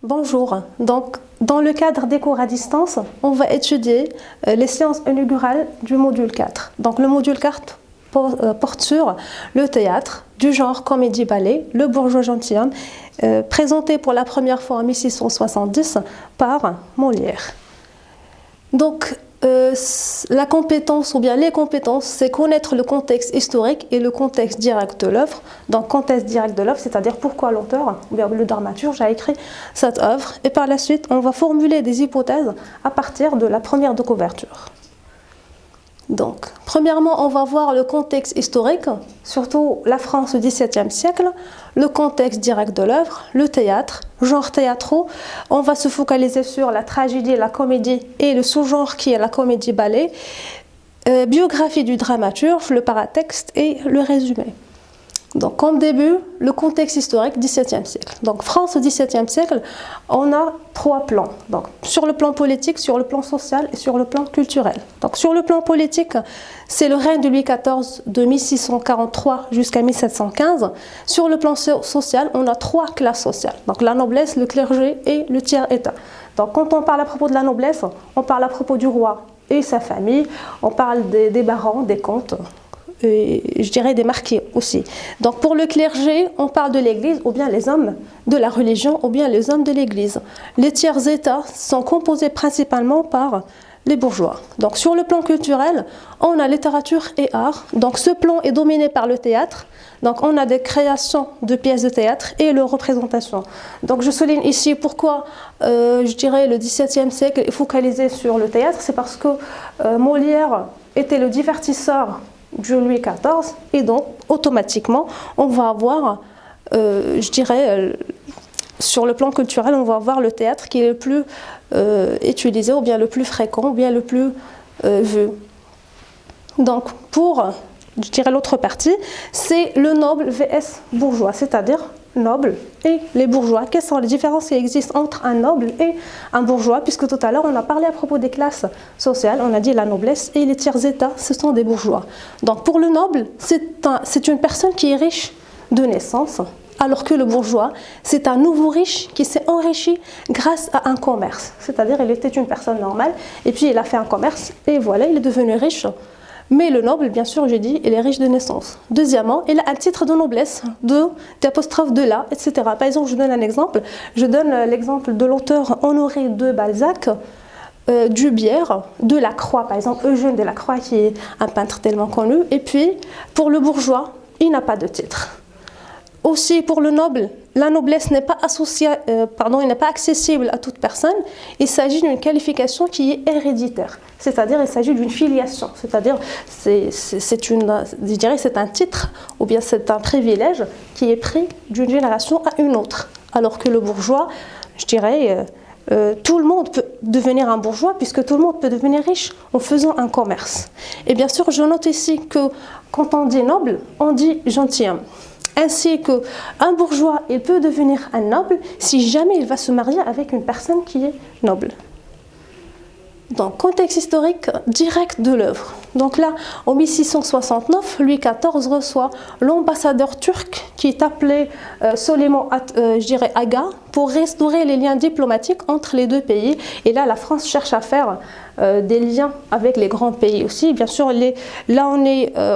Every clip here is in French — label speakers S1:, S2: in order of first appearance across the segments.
S1: Bonjour. Donc, dans le cadre des cours à distance, on va étudier les séances inaugurales du module 4. Donc, le module 4 porte sur le théâtre du genre comédie-ballet, le bourgeois gentilhomme, présenté pour la première fois en 1670 par Molière. Donc, la compétence ou bien les compétences, c'est connaître le contexte historique et le contexte direct de l'œuvre. Donc, contexte direct de l'œuvre, c'est-à-dire pourquoi l'auteur ou bien le dramaturge a écrit cette œuvre. Et par la suite, on va formuler des hypothèses à partir de la première de couverture. Donc, premièrement, on va voir le contexte historique, surtout la France au XVIIe siècle, le contexte direct de l'œuvre, le théâtre, genre théâtraux. On va se focaliser sur la tragédie, la comédie et le sous-genre qui est la comédie-ballet, biographie du dramaturge, le paratexte et le résumé. Donc, comme début, le contexte historique XVIIe siècle. Donc, France au XVIIe siècle, on a trois plans. Donc, sur le plan politique, sur le plan social et sur le plan culturel. Donc, sur le plan politique, c'est le règne de Louis XIV de 1643 jusqu'à 1715. Sur le plan social, on a trois classes sociales. Donc, la noblesse, le clergé et le tiers-état. Donc, quand on parle à propos de la noblesse, on parle à propos du roi et sa famille. On parle des barons, des comtes. Et je dirais des marquis aussi. Donc pour le clergé, on parle de l'Église ou bien les hommes de la religion ou bien les hommes de l'Église. Les tiers-états sont composés principalement par les bourgeois. Donc sur le plan culturel, on a littérature et art. Donc ce plan est dominé par le théâtre. Donc on a des créations de pièces de théâtre et leurs représentations. Donc je souligne ici pourquoi je dirais le XVIIe siècle est focalisé sur le théâtre. C'est parce que Molière était le divertisseur de Louis XIV et donc automatiquement on va avoir, je dirais, sur le plan culturel, on va avoir le théâtre qui est le plus utilisé ou bien le plus fréquent ou bien le plus vu. Donc pour, je dirais, l'autre partie, c'est le noble vs bourgeois, c'est-à-dire noble et les bourgeois. Quelles sont les différences qui existent entre un noble et un bourgeois, puisque tout à l'heure on a parlé à propos des classes sociales, on a dit la noblesse et les tiers-états, ce sont des bourgeois. Donc pour le noble, c'est une personne qui est riche de naissance, alors que le bourgeois, c'est un nouveau riche qui s'est enrichi grâce à un commerce. C'est-à-dire il était une personne normale et puis il a fait un commerce et voilà, il est devenu riche. Mais le noble, bien sûr, j'ai dit, il est riche de naissance. Deuxièmement, il a un titre de noblesse, d'apostrophe de là, etc. Par exemple, je donne un exemple. Je donne l'exemple de l'auteur Honoré de Balzac, Dubière, Delacroix, par exemple, Eugène Delacroix, qui est un peintre tellement connu. Et puis, pour le bourgeois, il n'a pas de titre. Aussi, pour le noble, la noblesse n'est pas il n'est pas accessible à toute personne. Il s'agit d'une qualification qui est héréditaire, c'est-à-dire il s'agit d'une filiation, c'est-à-dire c'est un titre ou bien c'est un privilège qui est pris d'une génération à une autre. Alors que le bourgeois, je dirais, tout le monde peut devenir un bourgeois puisque tout le monde peut devenir riche en faisant un commerce. Et bien sûr, je note ici que quand on dit noble, on dit gentilhomme. Ainsi qu'un bourgeois, il peut devenir un noble si jamais il va se marier avec une personne qui est noble. Donc, contexte historique direct de l'œuvre. Donc là, en 1669, Louis XIV reçoit l'ambassadeur turc qui est appelé Süleyman Aga pour restaurer les liens diplomatiques entre les deux pays. Et là, la France cherche à faire des liens avec les grands pays aussi. Bien sûr, là,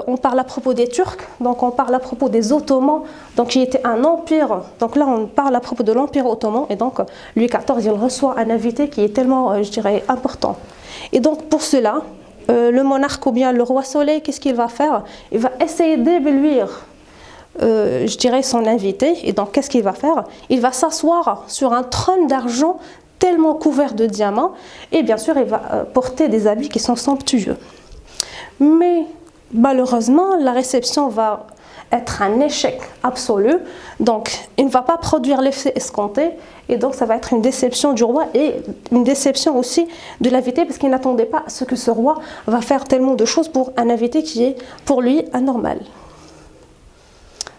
S1: on parle à propos des Turcs, donc on parle à propos des Ottomans, donc qui était un empire. Donc là, on parle à propos de l'Empire ottoman. Et donc, Louis XIV, il reçoit un invité qui est tellement, je dirais, important. Et donc, pour cela, le monarque ou bien le roi Soleil, qu'est-ce qu'il va faire? Il va essayer d'éblouir, je dirais, son invité. Et donc, qu'est-ce qu'il va faire? Il va s'asseoir sur un trône d'argent tellement couvert de diamants. Et bien sûr, il va porter des habits qui sont somptueux. Mais malheureusement, la réception va être un échec absolu. Donc, il ne va pas produire l'effet escompté. Et donc, ça va être une déception du roi et une déception aussi de l'invité parce qu'il n'attendait pas à ce que ce roi va faire tellement de choses pour un invité qui est pour lui anormal.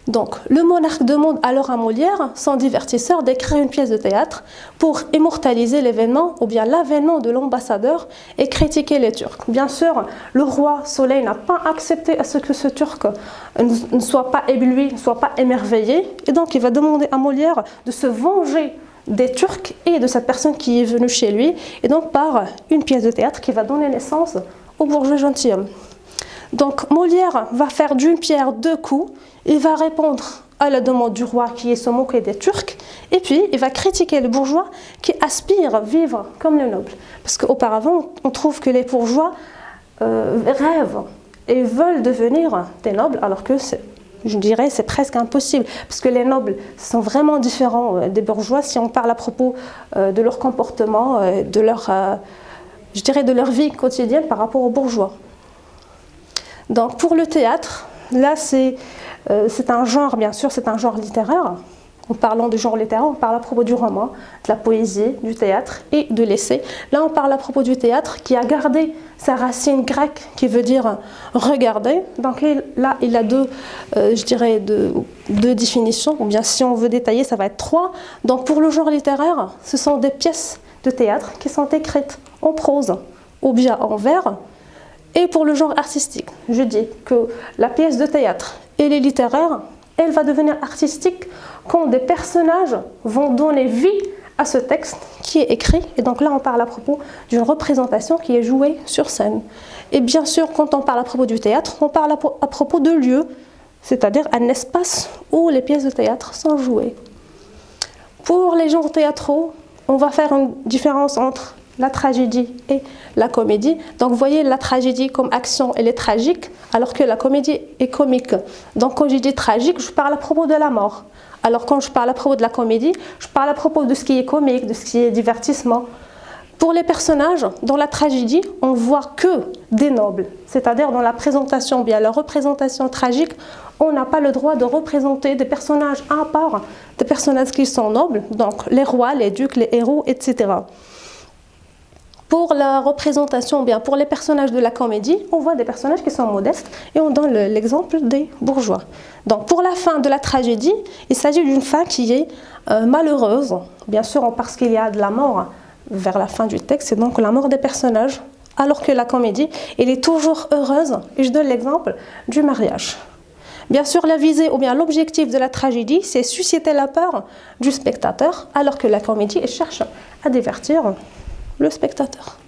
S1: Donc, le monarque demande alors à Molière, son divertisseur, d'écrire une pièce de théâtre pour immortaliser l'événement ou bien l'avènement de l'ambassadeur et critiquer les Turcs. Bien sûr, le roi Soleil n'a pas accepté à ce que ce Turc ne soit pas ébloui, ne soit pas émerveillé. Et donc, il va demander à Molière de se venger des Turcs et de cette personne qui est venue chez lui, et donc par une pièce de théâtre qui va donner naissance au bourgeois gentilhomme. Donc Molière va faire d'une pierre deux coups, il va répondre à la demande du roi qui est se moquer des Turcs, et puis il va critiquer les bourgeois qui aspirent à vivre comme les nobles. Parce qu'auparavant, on trouve que les bourgeois rêvent et veulent devenir des nobles, alors que je dirais c'est presque impossible, parce que les nobles sont vraiment différents des bourgeois si on parle à propos de leur comportement, de leur, je dirais de leur vie quotidienne par rapport aux bourgeois. Donc pour le théâtre, là c'est un genre, bien sûr, c'est un genre littéraire. En parlant de genre littéraire, on parle à propos du roman, de la poésie, du théâtre et de l'essai. Là, on parle à propos du théâtre qui a gardé sa racine grecque qui veut dire regarder. Donc là, il a deux définitions, ou bien si on veut détailler, ça va être trois. Donc pour le genre littéraire, ce sont des pièces de théâtre qui sont écrites en prose ou bien en vers. Et pour le genre artistique, je dis que la pièce de théâtre, elle est littéraire, elle va devenir artistique quand des personnages vont donner vie à ce texte qui est écrit. Et donc là, on parle à propos d'une représentation qui est jouée sur scène. Et bien sûr, quand on parle à propos du théâtre, on parle à propos de lieux, c'est-à-dire un espace où les pièces de théâtre sont jouées. Pour les genres théâtraux, on va faire une différence entre la tragédie et la comédie. Donc vous voyez, la tragédie comme action, elle est tragique, alors que la comédie est comique. Donc quand je dis tragique, je parle à propos de la mort. Alors quand je parle à propos de la comédie, je parle à propos de ce qui est comique, de ce qui est divertissement. Pour les personnages, dans la tragédie, on voit que des nobles. C'est-à-dire dans la présentation, bien la représentation tragique, on n'a pas le droit de représenter des personnages à part, des personnages qui sont nobles, donc les rois, les ducs, les héros, etc. Pour la représentation, bien pour les personnages de la comédie, on voit des personnages qui sont modestes et on donne l'exemple des bourgeois. Donc pour la fin de la tragédie, il s'agit d'une fin qui est malheureuse, bien sûr parce qu'il y a de la mort vers la fin du texte, c'est donc la mort des personnages, alors que la comédie, elle est toujours heureuse, et je donne l'exemple du mariage. Bien sûr, la visée ou bien l'objectif de la tragédie, c'est susciter la peur du spectateur, alors que la comédie, elle cherche à divertir le spectateur.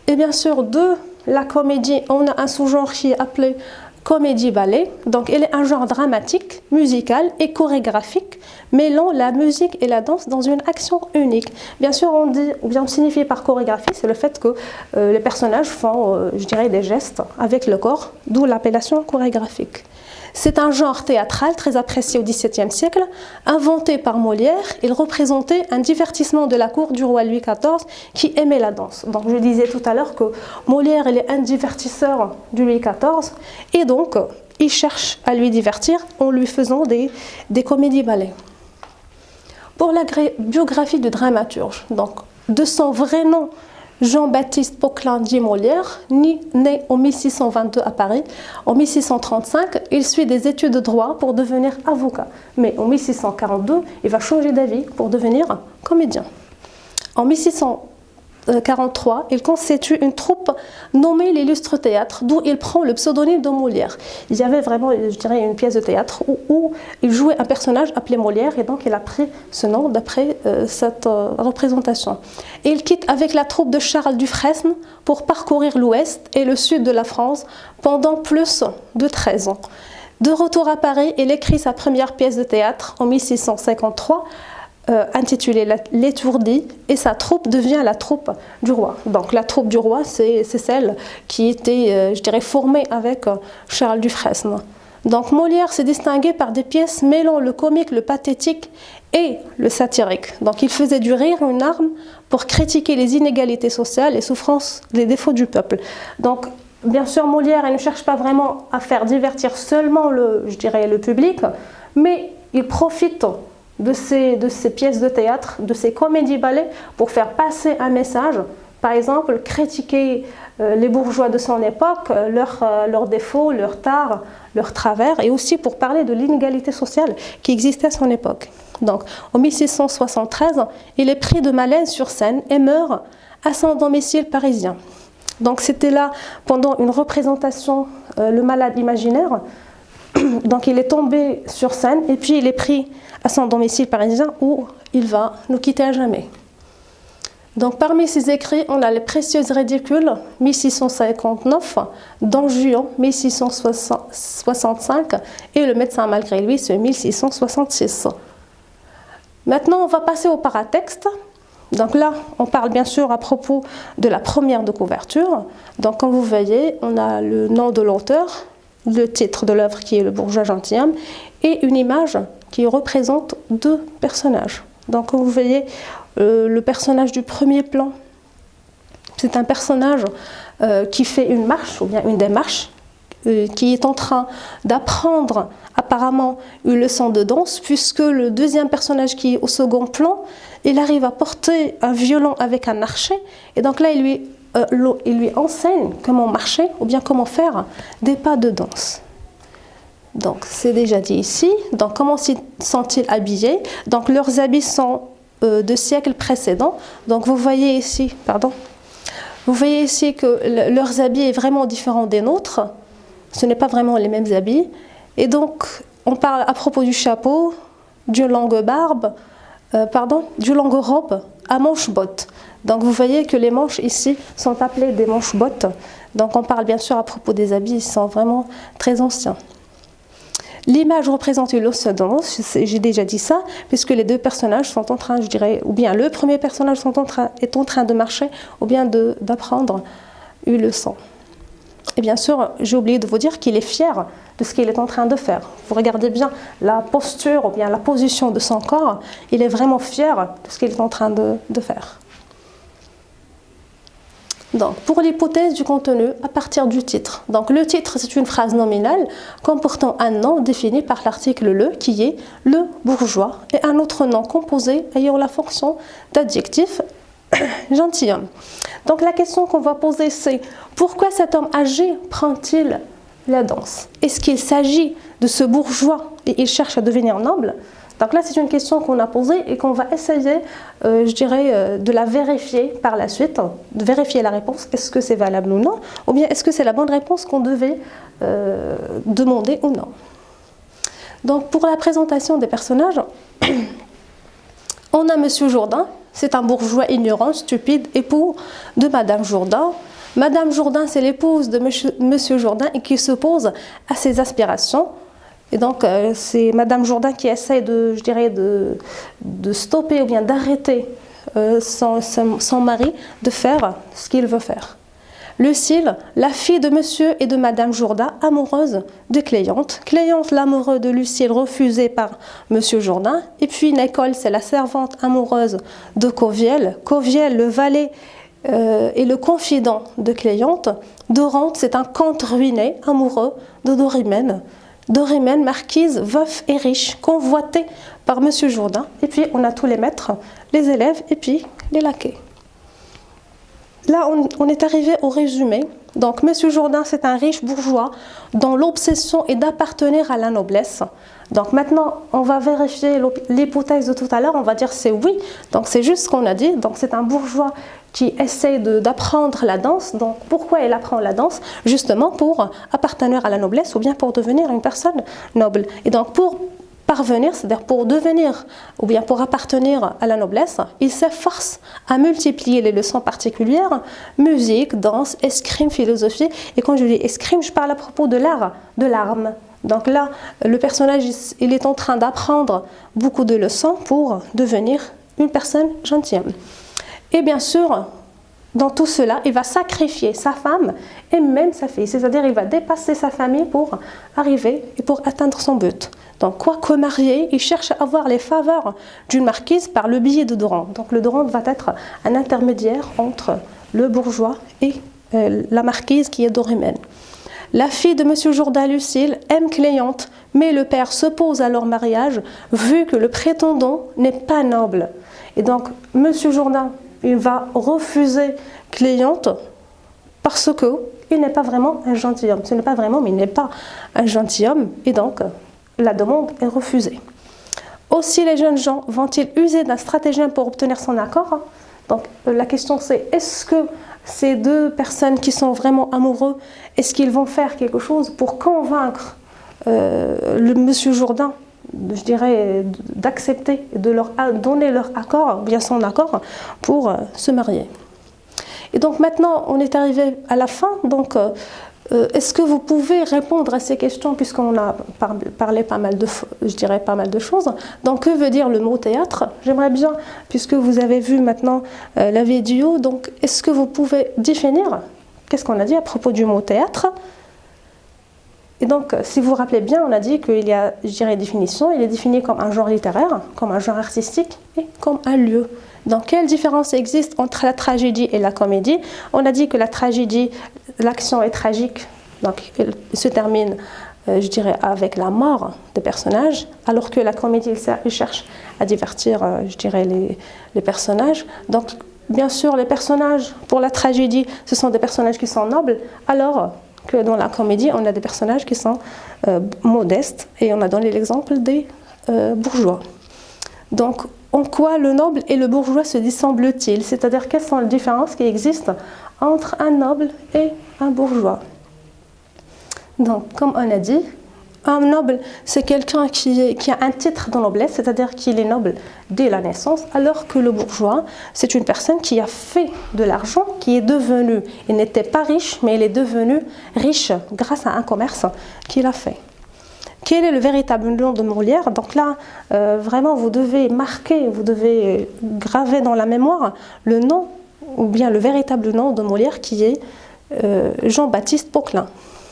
S1: Et bien sûr, de la comédie, on a un sous-genre qui est appelé comédie-ballet. Donc, elle est un genre dramatique, musical et chorégraphique, mêlant la musique et la danse dans une action unique. Bien sûr, on dit, ou bien on signifie par chorégraphie, c'est le fait que les personnages font, je dirais, des gestes avec le corps, d'où l'appellation chorégraphique. C'est un genre théâtral très apprécié au XVIIe siècle, inventé par Molière. Il représentait un divertissement de la cour du roi Louis XIV qui aimait la danse. Donc je disais tout à l'heure que Molière il est un divertisseur du Louis XIV et donc il cherche à lui divertir en lui faisant des comédies-ballets. Pour la biographie du dramaturge, donc de son vrai nom, Jean-Baptiste Poquelin dit Molière, né en 1622 à Paris. En 1635, il suit des études de droit pour devenir avocat. Mais en 1642, il va changer d'avis pour devenir comédien. En 1643, il constitue une troupe nommée l'Illustre Théâtre, d'où il prend le pseudonyme de Molière. Il y avait vraiment, je dirais, une pièce de théâtre où il jouait un personnage appelé Molière, et donc il a pris ce nom d'après cette représentation. Et il quitte avec la troupe de Charles Dufresne pour parcourir l'ouest et le sud de la France pendant plus de 13 ans. De retour à Paris, il écrit sa première pièce de théâtre en 1653, intitulée L'Étourdi, et sa troupe devient la troupe du roi. Donc la troupe du roi, c'est celle qui était, je dirais, formée avec Charles Dufresne. Donc Molière s'est distingué par des pièces mêlant le comique, le pathétique et le satirique. Donc il faisait du rire une arme pour critiquer les inégalités sociales, les souffrances, les défauts du peuple. Donc bien sûr, Molière il ne cherche pas vraiment à faire divertir seulement le public, mais il profite de ces pièces de théâtre, de ces comédies-ballets pour faire passer un message. Par exemple, critiquer les bourgeois de son époque, leurs défauts, leurs tares, leurs travers, et aussi pour parler de l'inégalité sociale qui existait à son époque. Donc, en 1673, il est pris de malaise sur scène et meurt à son domicile parisien. Donc, c'était là, pendant une représentation, le malade imaginaire. Donc il est tombé sur scène et puis il est pris à son domicile parisien où il va nous quitter à jamais. Donc parmi ces écrits, on a les Précieuses ridicules, 1659, Don Juan, 1665, et Le médecin malgré lui, c'est 1666. Maintenant, on va passer au paratexte. Donc là, on parle bien sûr à propos de la première de couverture. Donc comme vous voyez, on a le nom de l'auteur, le titre de l'œuvre qui est Le bourgeois gentilhomme, et une image qui représente deux personnages. Donc comme vous voyez, le personnage du premier plan, c'est un personnage qui fait une marche, ou bien une démarche, qui est en train d'apprendre apparemment une leçon de danse, puisque le deuxième personnage qui est au second plan, il arrive à porter un violon avec un archet, et donc là il lui enseigne comment marcher, ou bien comment faire des pas de danse. Donc c'est déjà dit ici. Donc comment sont-ils habillés? Donc leurs habits sont de siècles précédents. Donc vous voyez ici, que leurs habits est vraiment différent des nôtres. Ce n'est pas vraiment les mêmes habits. Et donc on parle à propos du chapeau, d'une longue robe à manches-bottes. Donc vous voyez que les manches ici sont appelées des manches-bottes. Donc on parle bien sûr à propos des habits, ils sont vraiment très anciens. L'image représente une leçon de danse, j'ai déjà dit ça, puisque les deux personnages sont en train, je dirais, ou bien le premier personnage est en train de marcher, ou bien d'apprendre une leçon. Et bien sûr, j'ai oublié de vous dire qu'il est fier de ce qu'il est en train de faire. Vous regardez bien la posture, ou bien la position de son corps, il est vraiment fier de ce qu'il est en train de faire. Donc, pour l'hypothèse du contenu à partir du titre. Donc, le titre, c'est une phrase nominale comportant un nom défini par l'article le, qui est le bourgeois, et un autre nom composé ayant la fonction d'adjectif gentilhomme. Donc, la question qu'on va poser, c'est pourquoi cet homme âgé prend-il la danse? Est-ce qu'il s'agit de ce bourgeois et il cherche à devenir noble? Donc là, c'est une question qu'on a posée et qu'on va essayer, de la vérifier par la suite, de vérifier la réponse, est-ce que c'est valable ou non, ou bien est-ce que c'est la bonne réponse qu'on devait demander ou non. Donc pour la présentation des personnages, on a Monsieur Jourdain, c'est un bourgeois ignorant, stupide, époux de Madame Jourdain. Madame Jourdain, c'est l'épouse de Monsieur Jourdain et qui s'oppose à ses aspirations. Et donc, c'est Madame Jourdain qui essaie de stopper ou bien d'arrêter son mari de faire ce qu'il veut faire. Lucille, la fille de Monsieur et de Madame Jourdain, amoureuse de Cléante. Cléante, l'amoureux de Lucille, refusé par Monsieur Jourdain. Et puis Nicole, c'est la servante amoureuse de Coviel. Coviel, le valet et le confident de Cléante. Dorante, c'est un comte ruiné, amoureux de Dorimène. Dorimène, marquise, veuf et riche, convoitée par Monsieur Jourdain. Et puis, on a tous les maîtres, les élèves et puis les laquais. Là, on est arrivé au résumé. Donc, Monsieur Jourdain, c'est un riche bourgeois dont l'obsession est d'appartenir à la noblesse. Donc, maintenant, on va vérifier l'hypothèse de tout à l'heure. On va dire c'est oui. Donc, c'est juste ce qu'on a dit. Donc, c'est un bourgeois qui essaie d'apprendre la danse. Donc, pourquoi il apprend la danse? Justement pour appartenir à la noblesse ou bien pour devenir une personne noble. Et donc, pour parvenir, c'est-à-dire pour devenir ou bien pour appartenir à la noblesse, il s'efforce à multiplier les leçons particulières, musique, danse, escrime, philosophie. Et quand je dis escrime, je parle à propos de l'art, de l'arme. Donc là, le personnage, il est en train d'apprendre beaucoup de leçons pour devenir une personne gentilhomme. Et bien sûr, dans tout cela, il va sacrifier sa femme et même sa fille. C'est-à-dire il va dépasser sa famille pour arriver et pour atteindre son but. Donc, quoique marié, il cherche à avoir les faveurs d'une marquise par le biais de Dorante. Donc, le Dorante va être un intermédiaire entre le bourgeois et la marquise qui est Dorimène. La fille de Monsieur Jourdain, Lucille, aime Cléante, mais le père s'oppose à leur mariage vu que le prétendant n'est pas noble. Et donc, Monsieur Jourdain, il va refuser Cléante parce qu'il n'est pas vraiment un gentilhomme. Ce n'est pas vraiment, mais il n'est pas un gentilhomme. Et donc, la demande est refusée. Aussi, les jeunes gens vont-ils user d'un stratagème pour obtenir son accord? Donc, la question c'est, est-ce que ces deux personnes qui sont vraiment amoureux, est-ce qu'ils vont faire quelque chose pour convaincre le Monsieur Jourdain je dirais, d'accepter, de leur donner leur accord, bien son accord, pour se marier. Et donc maintenant, on est arrivé à la fin. Donc, est-ce que vous pouvez répondre à ces questions, puisqu'on a parlé pas mal de choses. Donc, que veut dire le mot théâtre? J'aimerais bien, puisque vous avez vu maintenant la vidéo, donc est-ce que vous pouvez définir qu'est-ce qu'on a dit à propos du mot théâtre? Et donc, si vous vous rappelez bien, on a dit qu'il y a, je dirais, définition. Il est défini comme un genre littéraire, comme un genre artistique et comme un lieu. Donc, quelle différence existe entre la tragédie et la comédie? On a dit que la tragédie, l'action est tragique, donc elle se termine, je dirais, avec la mort des personnages, alors que la comédie, il cherche à divertir, je dirais, les personnages. Donc, bien sûr, les personnages, pour la tragédie, ce sont des personnages qui sont nobles, alors que dans la comédie, on a des personnages qui sont modestes, et on a donné l'exemple des bourgeois. Donc, en quoi le noble et le bourgeois se dissemblent-ils? C'est-à-dire, quelles sont les différences qui existent entre un noble et un bourgeois? Donc, comme on a dit, un noble, c'est quelqu'un qui a un titre de noblesse, c'est-à-dire qu'il est noble dès la naissance, alors que le bourgeois, c'est une personne qui a fait de l'argent, qui est devenu, il n'était pas riche, mais il est devenu riche grâce à un commerce qu'il a fait. Quel est le véritable nom de Molière? Donc là, vraiment, vous devez marquer, vous devez graver dans la mémoire le nom, ou bien le véritable nom de Molière, qui est Jean-Baptiste Poquelin.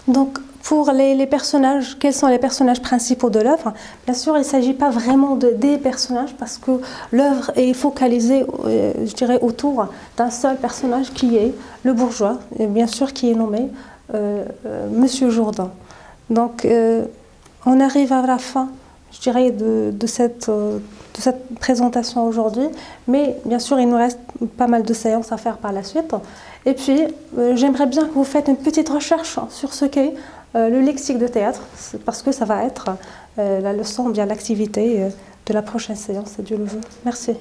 S1: Donc, pour les personnages, quels sont les personnages principaux de l'œuvre? Bien sûr, il ne s'agit pas vraiment des personnages, parce que l'œuvre est focalisée, je dirais, autour d'un seul personnage qui est le bourgeois, et bien sûr qui est nommé Monsieur Jourdan. Donc, on arrive à la fin, je dirais, de cette présentation aujourd'hui, mais bien sûr, il nous reste pas mal de séances à faire par la suite. Et puis, j'aimerais bien que vous faites une petite recherche sur ce qu'est le lexique de théâtre, parce que ça va être la leçon, bien l'activité de la prochaine séance, si Dieu le veut. Merci.